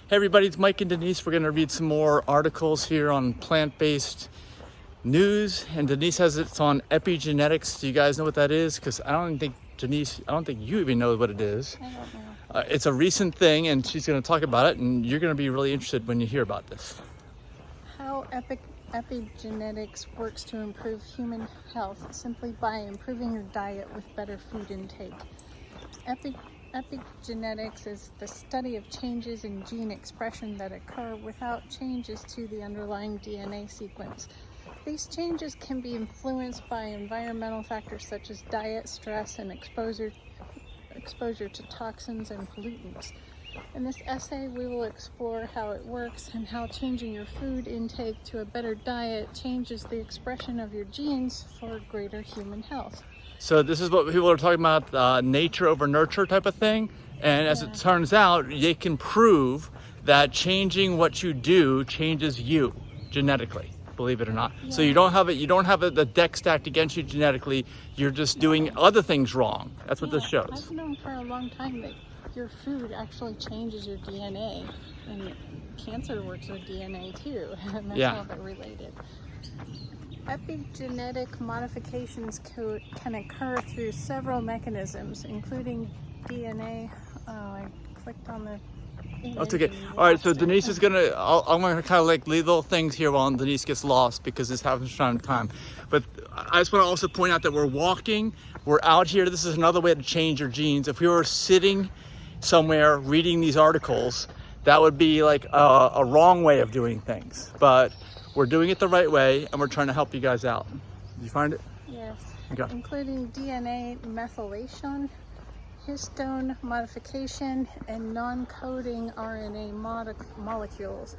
Hey everybody, it's Mike and Denise. We're going to read some more articles here on plant-based news, and Denise has it's on epigenetics. Do you guys know what that is? Because I don't think you even know what it is. I don't know. It's a recent thing, and she's going to talk about it, and you're going to be really interested when you hear about this. How epigenetics works to improve human health simply by improving your diet with better food intake. Epigenetics is the study of changes in gene expression that occur without changes to the underlying DNA sequence. These changes can be influenced by environmental factors such as diet, stress, and exposure to toxins and pollutants. In this essay, we will explore how it works and how changing your food intake to a better diet changes the expression of your genes for greater human health. So this is what people are talking about, nature over nurture type of thing. And as it turns out, they can prove that changing what you do changes you genetically, believe it or not. Yeah. So you don't have the deck stacked against you genetically. You're just doing other things wrong. That's what this shows. I've known for a long time that your food actually changes your DNA, and cancer works with DNA too, and that's how they're related. Epigenetic modifications can occur through several mechanisms, including DNA. Oh, I clicked on the image. That's okay. All right, so Denise is I'm gonna kind of like leave little things here while Denise gets lost because this happens from time to time. But I just want to also point out that we're out here. This is another way to change your genes. If we were sitting somewhere reading these articles, that would be like a wrong way of doing things. But we're doing it the right way, and we're trying to help you guys out. Did you find it? Yes. Okay. Including DNA methylation, histone modification, and non-coding RNA molecules.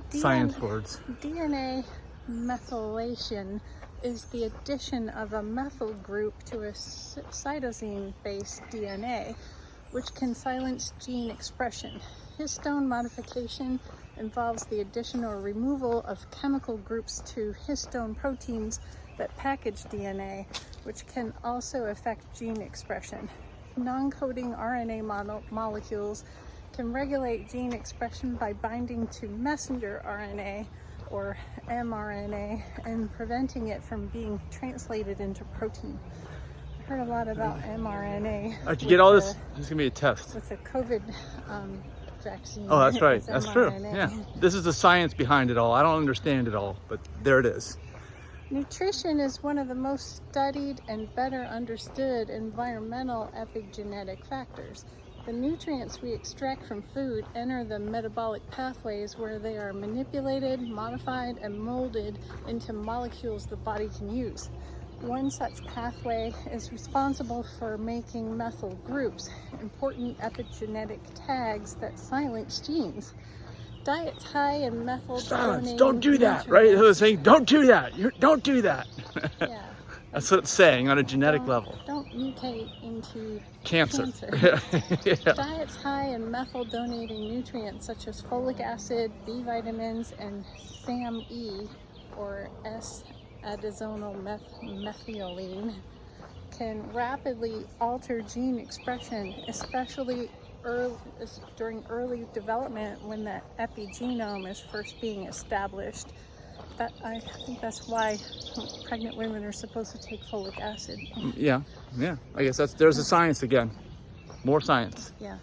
Science words. DNA methylation is the addition of a methyl group to a cytosine-based DNA, which can silence gene expression. Histone modification involves the addition or removal of chemical groups to histone proteins that package DNA, which can also affect gene expression. Non-coding RNA molecules can regulate gene expression by binding to messenger RNA or mRNA and preventing it from being translated into protein. I heard a lot about mRNA. Did you get all this? This is gonna be a test. With the COVID vaccine. Oh, that's right. That's true. mRNA. Yeah. This is the science behind it all. I don't understand it all, but there it is. Nutrition is one of the most studied and better understood environmental epigenetic factors. The nutrients we extract from food enter the metabolic pathways where they are manipulated, modified, and molded into molecules the body can use. One such pathway is responsible for making methyl groups, important epigenetic tags that silence genes. Diets high in methyl Silence! Don't do that, right? It was saying, don't do that. Don't do that. Yeah. That's what it's saying on a genetic level. Don't mutate into Cancer. Yeah. Diets high in methyl-donating nutrients such as folic acid, B vitamins, and SAMe, or S-adenosyl methionine, can rapidly alter gene expression, especially during early development when the epigenome is first being established. I think that's why pregnant women are supposed to take folic acid. Yeah. I guess there's the science again. More science. Yeah.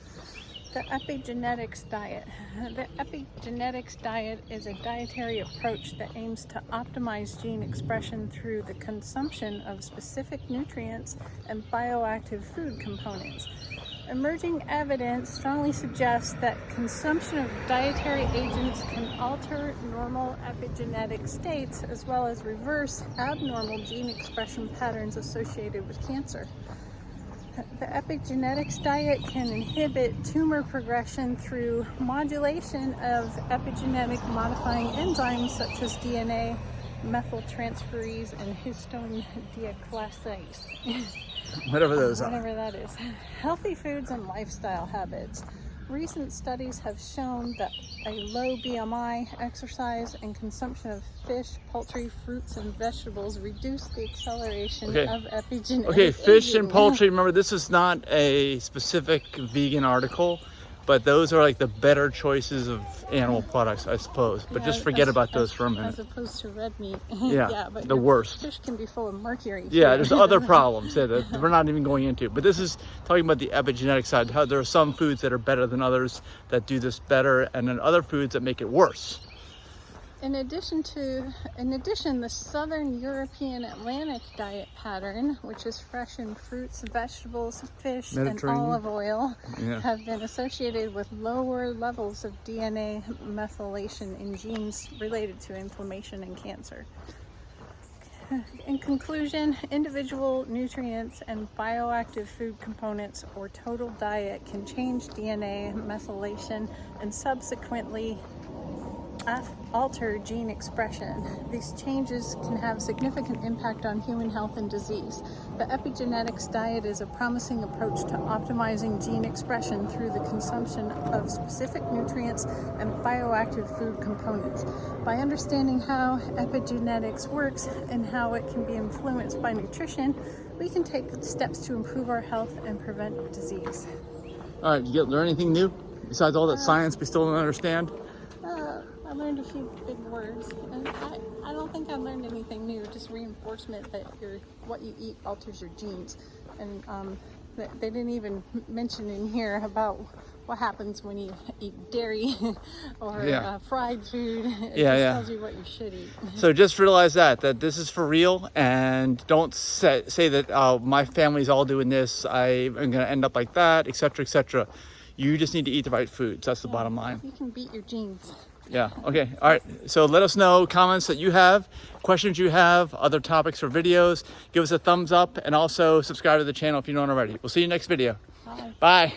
The epigenetics diet. The epigenetics diet is a dietary approach that aims to optimize gene expression through the consumption of specific nutrients and bioactive food components. Emerging evidence strongly suggests that consumption of dietary agents can alter normal epigenetic states as well as reverse abnormal gene expression patterns associated with cancer. The epigenetics diet can inhibit tumor progression through modulation of epigenetic modifying enzymes such as DNA, methyltransferase, and histone deaclysase. Whatever those are. Whatever that is. Healthy foods and lifestyle habits. Recent studies have shown that a low BMI, exercise, and consumption of fish, poultry, fruits, and vegetables reduce the acceleration of epigenetic Okay, fish aging. and poultry. Remember, this is not a specific vegan article. but those are like the better choices of animal products, I suppose. But just forget about those for a minute. As opposed to red meat. Yeah, but the your worst. Fish can be full of mercury. Yeah, too. there's other problems that we're not even going into. But this is talking about the epigenetic side, how there are some foods that are better than others that do this better, and then other foods that make it worse. In addition, the Southern European Atlantic diet pattern, which is fresh in fruits, vegetables, fish, and olive oil, have been associated with lower levels of DNA methylation in genes related to inflammation and cancer. In conclusion, individual nutrients and bioactive food components or total diet can change DNA methylation and subsequently alter gene expression. These changes can have significant impact on human health and disease. The epigenetics diet is a promising approach to optimizing gene expression through the consumption of specific nutrients and bioactive food components. By understanding how epigenetics works and how it can be influenced by nutrition, we can take steps to improve our health and prevent disease. All right, did you learn anything new besides all that science we still don't understand? I learned a few big words, and I don't think I learned anything new, just reinforcement that what you eat alters your genes. And they didn't even mention in here about what happens when you eat dairy or fried food. It just tells you what you should eat. So just realize that this is for real, and don't say that my family's all doing this, I'm going to end up like that, etc., etc. You just need to eat the right foods. That's the bottom line. You can beat your genes. Yeah. Okay. All right. So let us know comments that you have, questions you have, other topics or videos. Give us a thumbs up and also subscribe to the channel if you don't already. We'll see you next video. Bye. Bye.